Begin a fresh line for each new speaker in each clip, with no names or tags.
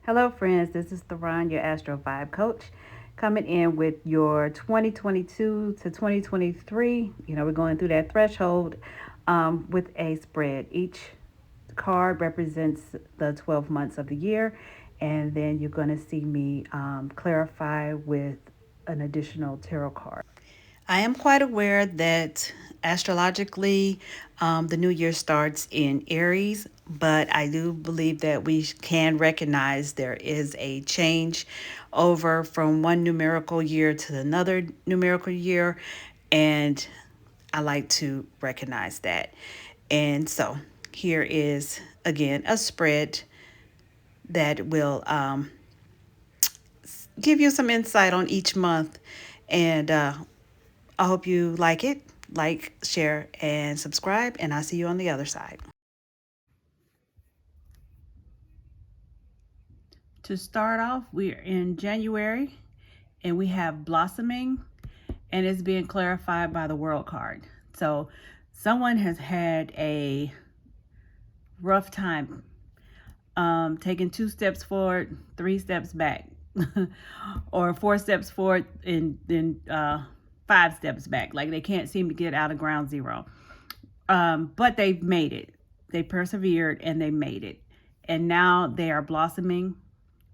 Hello, friends. This is Theron, your Astro Vibe Coach, coming in with your 2022 to 2023. We're going through that threshold with a spread. Each card represents the 12 months of the year, and then you're going to see me clarify with an additional tarot card. I am quite aware that astrologically, the new year starts in Aries, but I do believe that we can recognize there is a change over from one numerical year to another numerical year, and I like to recognize that. And so here is again a spread that will give you some insight on each month, and I hope you like it. Like, share, and subscribe, and I'll see you on the other side. To start off, we're in January, and we have blossoming, and it's being clarified by the world card. So someone has had a rough time, taking 2 steps forward, 3 steps back, or 4 steps forward and then 5 steps back. Like they can't seem to get out of ground zero. But they've made it. They persevered and they made it. And now they are blossoming.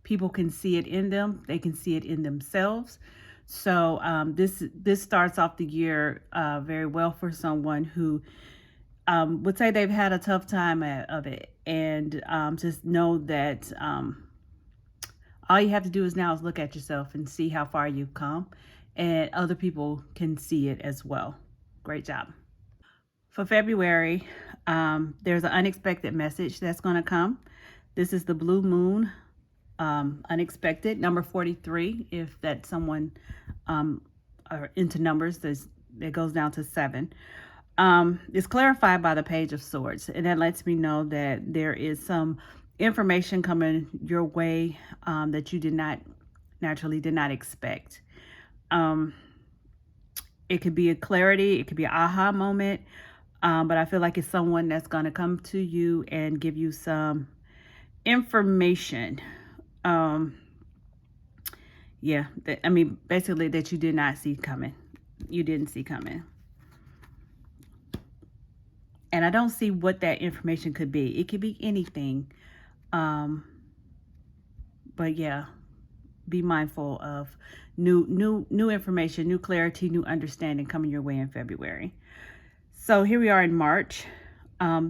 People can see it in them. They can see it in themselves. So this starts off the year very well for someone who would say they've had a tough time of it. And just know that all you have to do is now is look at yourself and see how far you've come. And other people can see it as well. Great job. For February, there's an unexpected message that's going to come. This is the blue moon, unexpected, number 43. If that's someone are into numbers, it goes down to 7. It's clarified by the Page of Swords, and that lets me know that there is some information coming your way that you did not expect. It could be a clarity, it could be an aha moment. But I feel like it's someone that's going to come to you and give you some information. Basically that you did not see coming. You didn't see coming. And I don't see what that information could be. It could be anything. But yeah, be mindful of new information, new clarity, new understanding coming your way in February. So here we are in March.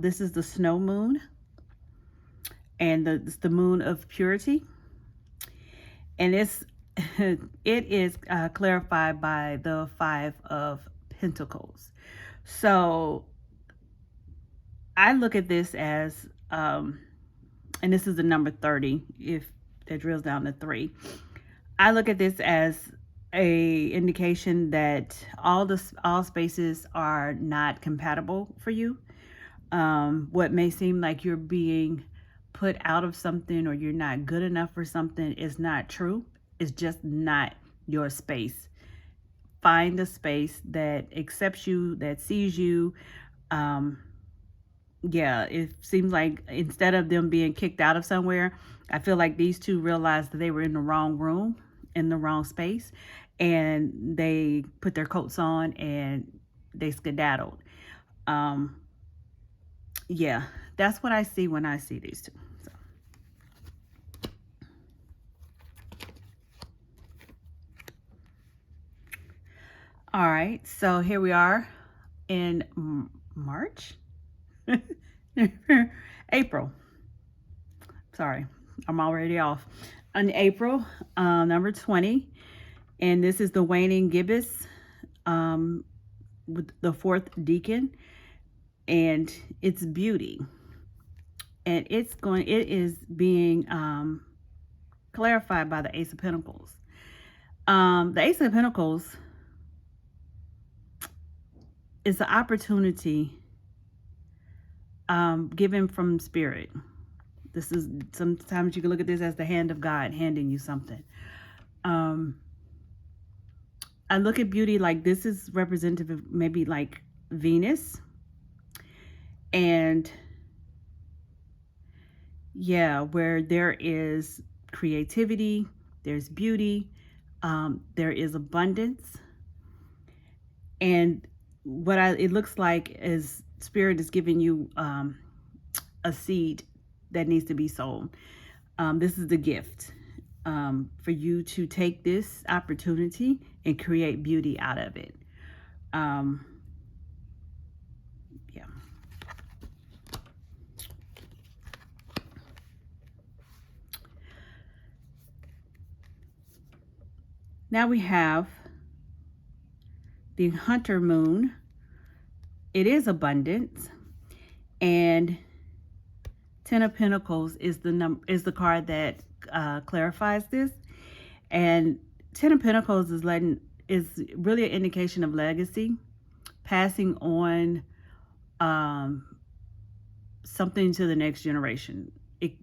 This is the snow moon, and it's the moon of purity, and it is clarified by the 5 of Pentacles. So I look at this as, and this is the number 30. If that drills down to 3, I look at this as a indication that all spaces are not compatible for you. What may seem like you're being put out of something or you're not good enough for something is not true. It's just not your space. Find a space that accepts you, that sees you. It seems like instead of them being kicked out of somewhere, I feel like these two realized that they were in the wrong room, in the wrong space, and they put their coats on and they skedaddled. That's what I see when I see these two. So. All right, so here we are in March, April. Sorry, I'm already off. On April, number 20, and this is the waning gibbous with the 4th deacon, and it's beauty, and it is being clarified by the Ace of Pentacles. The Ace of Pentacles is the opportunity given from Spirit. This is, sometimes you can look at this as the hand of God handing you something. I look at beauty like this is representative of maybe like Venus. And yeah, where there is creativity, there's beauty, there is abundance. And it looks like is Spirit is giving you a seed that needs to be sown. This is the gift for you to take this opportunity and create beauty out of it. Yeah. Now we have the Hunter Moon. It is abundance, and Ten of Pentacles is the card that clarifies this. And Ten of Pentacles is really an indication of legacy, passing on something to the next generation. It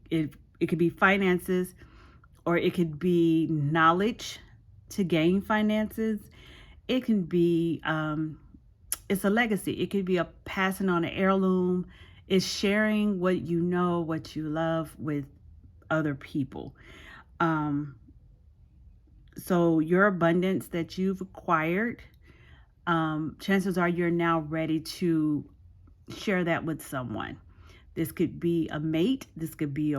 could be finances, or it could be knowledge to gain finances. It can be it's a legacy. It could be a passing on an heirloom. It's sharing what you know, what you love with other people. So your abundance that you've acquired, chances are you're now ready to share that with someone. This could be a mate. This could be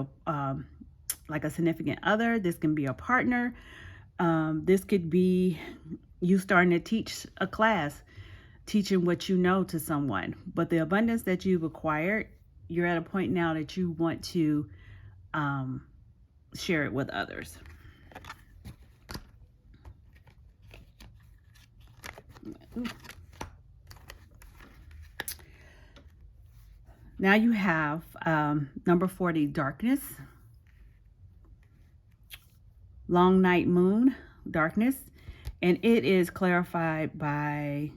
like a significant other. This can be a partner. This could be you starting to teach a class, teaching what you know to someone. But the abundance that you've acquired, you're at a point now that you want to share it with others. Now you have number 40, darkness. Long night moon, darkness. And it is clarified by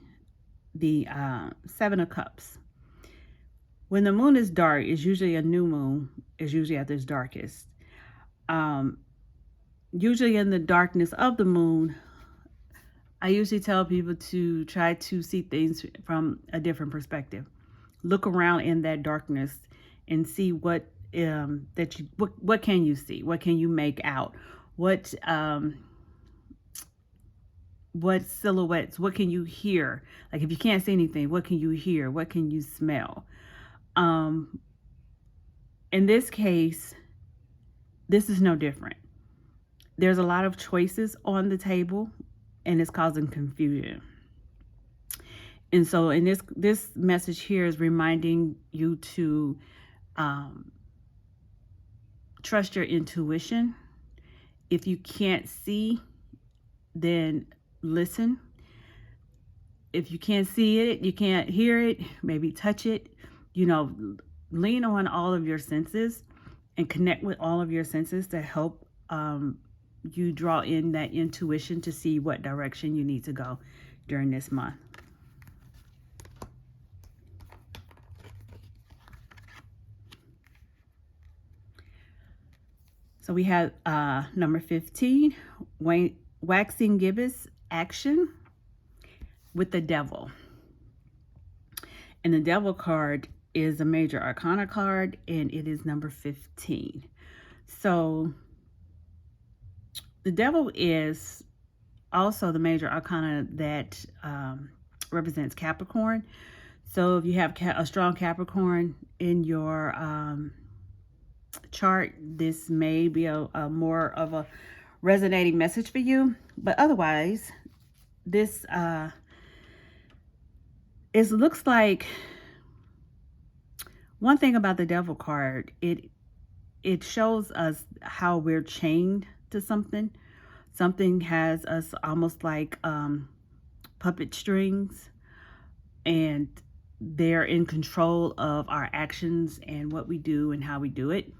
the Seven of Cups. When the moon is dark, it's usually a new moon. It's usually at its darkest. Usually in the darkness of the moon, I usually tell people to try to see things from a different perspective. Look around in that darkness and see what can you see? What can you make out? What silhouettes? What can you hear? Like if you can't see anything, what can you hear? What can you smell? In this case, this is no different. There's a lot of choices on the table, and it's causing confusion. And so in this message here is reminding you to trust your intuition. If you can't see, then listen. If you can't see it, you can't hear it, maybe touch it, lean on all of your senses and connect with all of your senses to help you draw in that intuition to see what direction you need to go during this month. So we have number 15, waxing gibbous action with the devil. And the devil card is a major arcana card, and it is number 15. So the devil is also the major arcana that represents Capricorn. So if you have a strong Capricorn in your chart, this may be a more of a resonating message for you. But otherwise, this it looks like one thing about the devil card, it shows us how we're chained to something. Something has us almost like puppet strings, and they're in control of our actions and what we do and how we do it.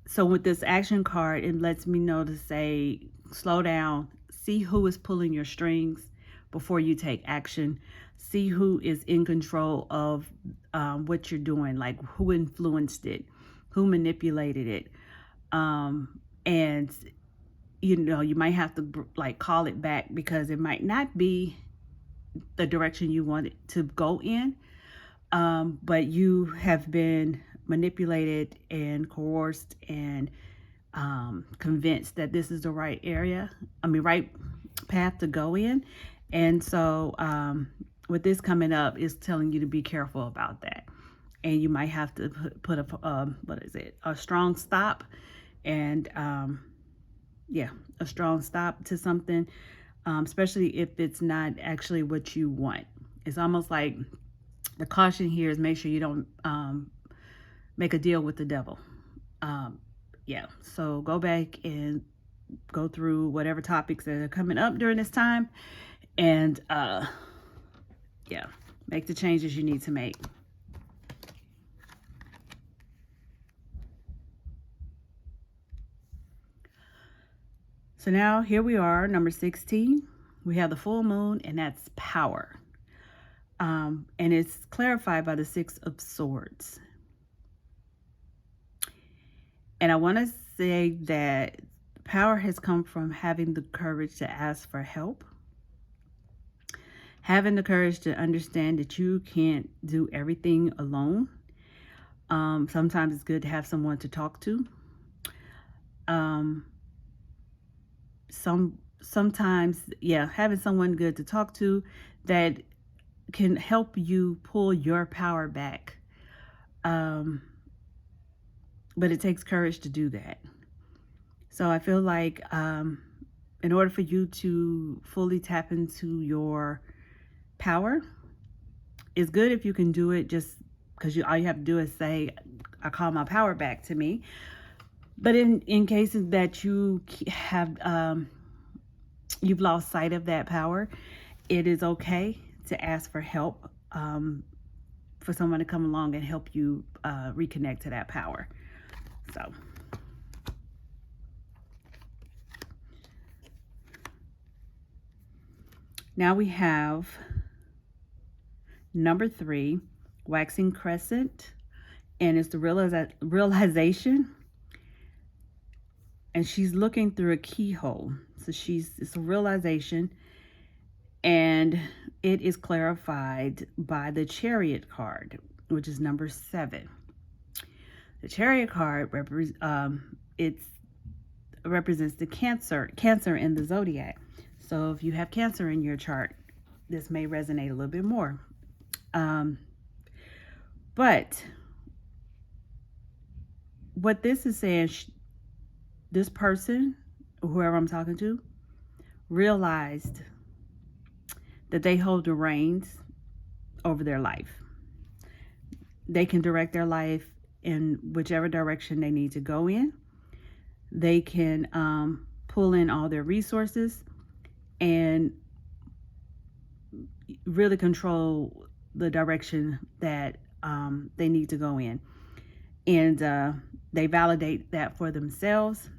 So with this action card, it lets me know to say, slow down, see who is pulling your strings before you take action. See who is in control of what you're doing, like who influenced it, who manipulated it. And, you might have to call it back because it might not be the direction you want it to go in. But you have been manipulated and coerced and convinced that this is the right area, right path to go in. And so with this coming up, it's telling you to be careful about that. And you might have to put a strong stop, and yeah, a strong stop to something, especially if it's not actually what you want. It's almost like the caution here is make sure you don't make a deal with the devil. Yeah, so go back and go through whatever topics that are coming up during this time, and yeah, make the changes you need to make. So now here we are, number 16. We have the full moon, and that's power. And it's clarified by the Six of Swords. And I want to say that power has come from having the courage to ask for help, having the courage to understand that you can't do everything alone. Sometimes it's good to have someone to talk to. Sometimes, yeah, having someone good to talk to that can help you pull your power back. But it takes courage to do that. So I feel like in order for you to fully tap into your power, it's good if you can do it just because all you have to do is say, I call my power back to me. But in cases that you have, you've lost sight of that power, it is okay to ask for help, for someone to come along and help you reconnect to that power. So now we have number 3, waxing crescent, and it's the realization. And she's looking through a keyhole. So it's a realization, and it is clarified by the Chariot card, which is number 7. The Chariot card represents the Cancer in the zodiac. So if you have Cancer in your chart, this may resonate a little bit more. But what this is saying, this person, whoever I'm talking to, realized that they hold the reins over their life. They can direct their life in whichever direction they need to go in. They can pull in all their resources and really control the direction that they need to go in. And they validate that for themselves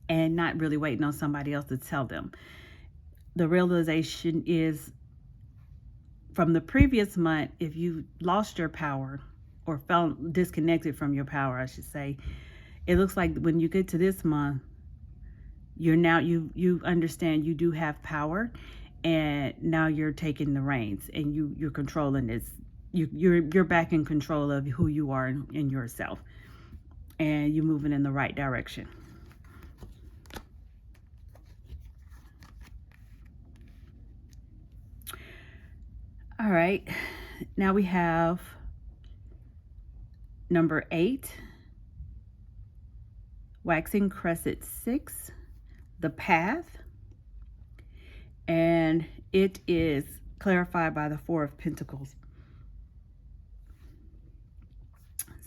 and not really waiting on somebody else to tell them. The realization is from the previous month, if you lost your power or felt disconnected from your power, I should say, it looks like when you get to this month, you understand you do have power, and now you're taking the reins and you're controlling this. You're back in control of who you are in yourself, and you're moving in the right direction. All right, now we have number 8, waxing crescent 6, the path, and it is clarified by the Four of Pentacles.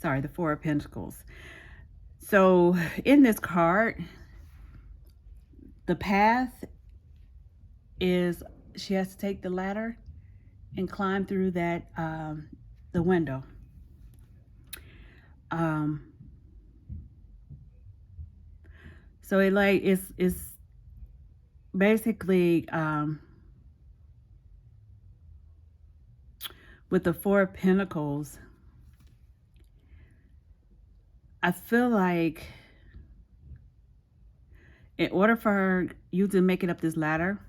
Sorry, the Four of Pentacles. So in this card, the path is she has to take the ladder and climb through that the window. So it's basically with the Four of Pentacles, I feel like in order for you to make it up this ladder,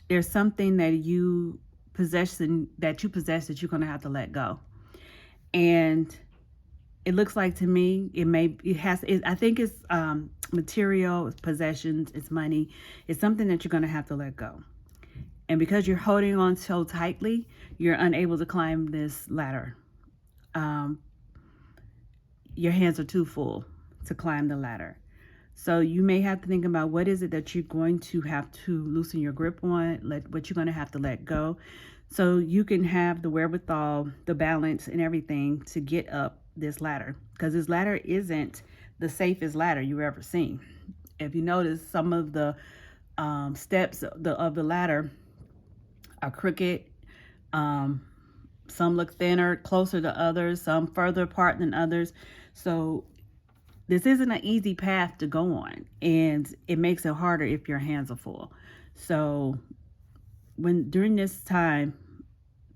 there's something that you possess that you're going to have to let go. And it looks like to me, I think it's material, it's possessions, it's money. It's something that you're going to have to let go. And because you're holding on so tightly, you're unable to climb this ladder. Um, your hands are too full to climb the ladder. So you may have to think about what is it that you're going to have to loosen your grip on, what you're going to have to let go, so you can have the wherewithal, the balance, and everything to get up this ladder. Because this ladder isn't the safest ladder you've ever seen. If you notice, some of the steps of the ladder are crooked. Some look thinner, closer to others, some further apart than others. So this isn't an easy path to go on, and it makes it harder if your hands are full. So during this time,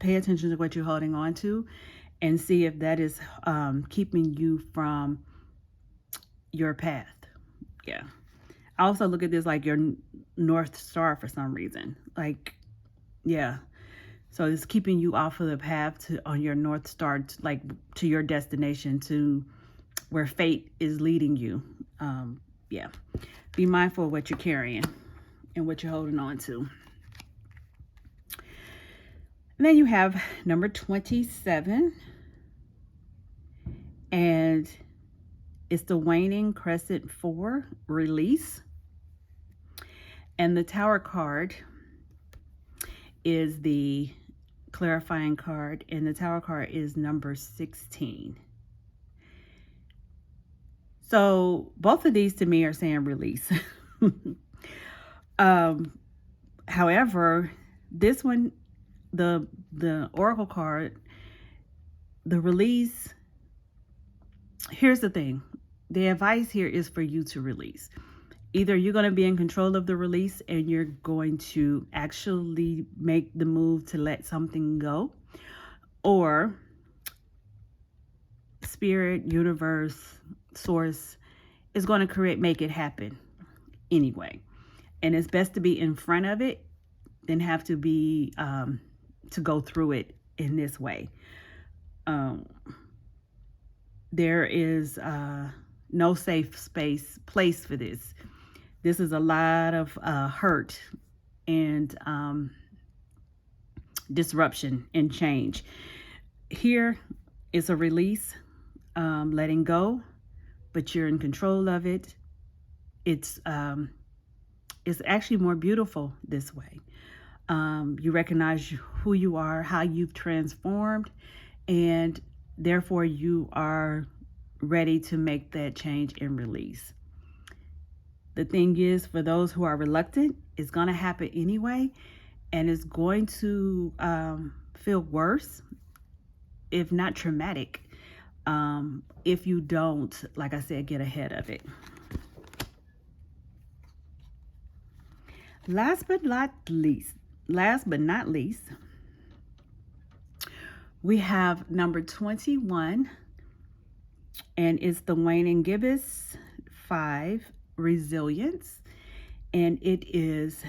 pay attention to what you're holding on to and see if that is keeping you from your path. Yeah. I also look at this like your North Star for some reason. Like, yeah. So it's keeping you off of the path on your North Star, to your destination, to where fate is leading you. Yeah. Be mindful of what you're carrying and what you're holding on to. And then you have number 27. And it's the waning crescent 4, release. And the Tower card is the clarifying card, and the Tower card is number 16. So both of these to me are saying release. However, this one, the Oracle card, the release, here's the thing. The advice here is for you to release. Either you're going to be in control of the release and you're going to actually make the move to let something go, or spirit, universe, source is going to make it happen anyway. And it's best to be in front of it than have to be to go through it in this way. There is no safe place for this. This is a lot of hurt and disruption and change. Here is a release, letting go, but you're in control of it. It's actually more beautiful this way. You recognize who you are, how you've transformed, and therefore you are ready to make that change and release. The thing is, for those who are reluctant, it's going to happen anyway, and it's going to feel worse, if not traumatic, if you don't, like I said, get ahead of it. Last but not least, we have number 21, and it's the waning gibbous 5, resilience, and it is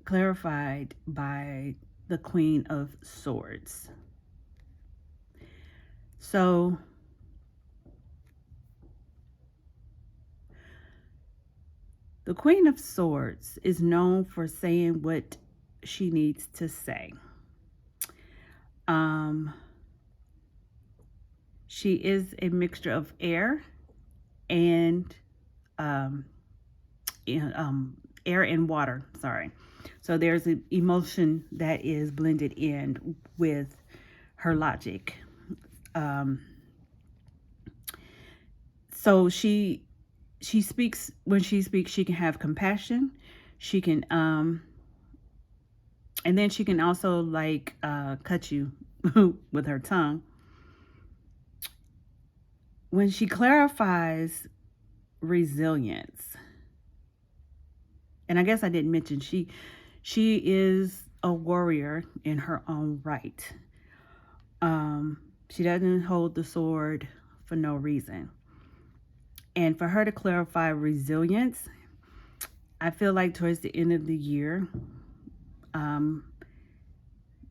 clarified by the Queen of Swords. So the Queen of Swords is known for saying what she needs to say. She is a mixture of air and air and water. Sorry. So there's an emotion that is blended in with her logic. So she speaks. When she speaks, she can have compassion. She can and then she can also cut you with her tongue. When she clarifies resilience, and I guess I didn't mention, she is a warrior in her own right. She doesn't hold the sword for no reason. And for her to clarify resilience, I feel like towards the end of the year,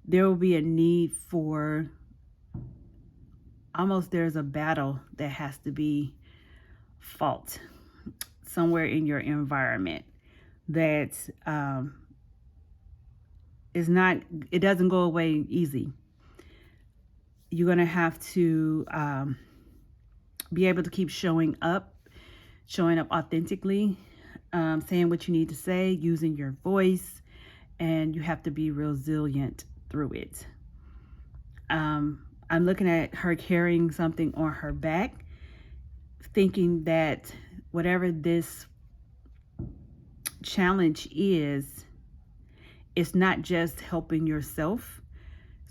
there will be a need for almost there's a battle that has to be fought somewhere in your environment that is not, it doesn't go away easy. You're going to have to be able to keep showing up authentically, saying what you need to say, using your voice, and you have to be resilient through it. I'm looking at her carrying something on her back, thinking that whatever this challenge is, it's not just helping yourself.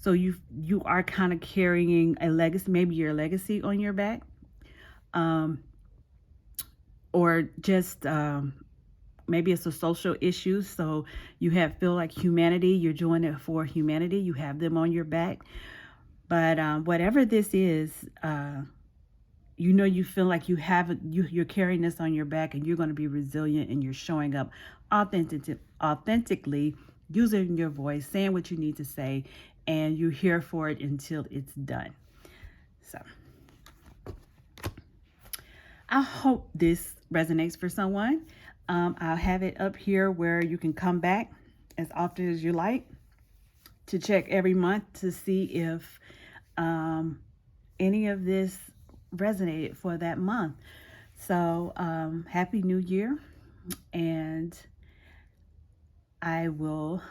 So you are kind of carrying a legacy, maybe your legacy on your back, or just maybe it's a social issue. So you feel like humanity. You're doing it for humanity. You have them on your back. But whatever this is, you feel like you're carrying this on your back, and you're going to be resilient, and you're showing up authentically, using your voice, saying what you need to say, and you're here for it until it's done. So I hope this resonates for someone. I'll have it up here where you can come back as often as you like to check every month to see if any of this resonated for that month. So Happy New Year, and I will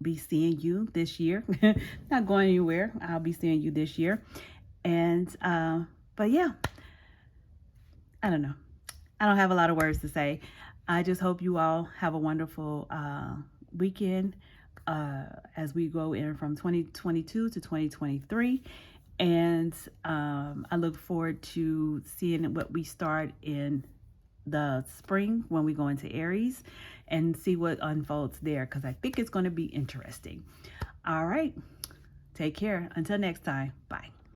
be seeing you this year. Not going anywhere. I'll be seeing you this year. And but yeah, I don't know. I don't have a lot of words to say. I just hope you all have a wonderful weekend as we go in from 2022 to 2023. And I look forward to seeing what we start in the spring when we go into Aries and see what unfolds there, because I think it's going to be interesting. All right. Take care. Until next time. Bye.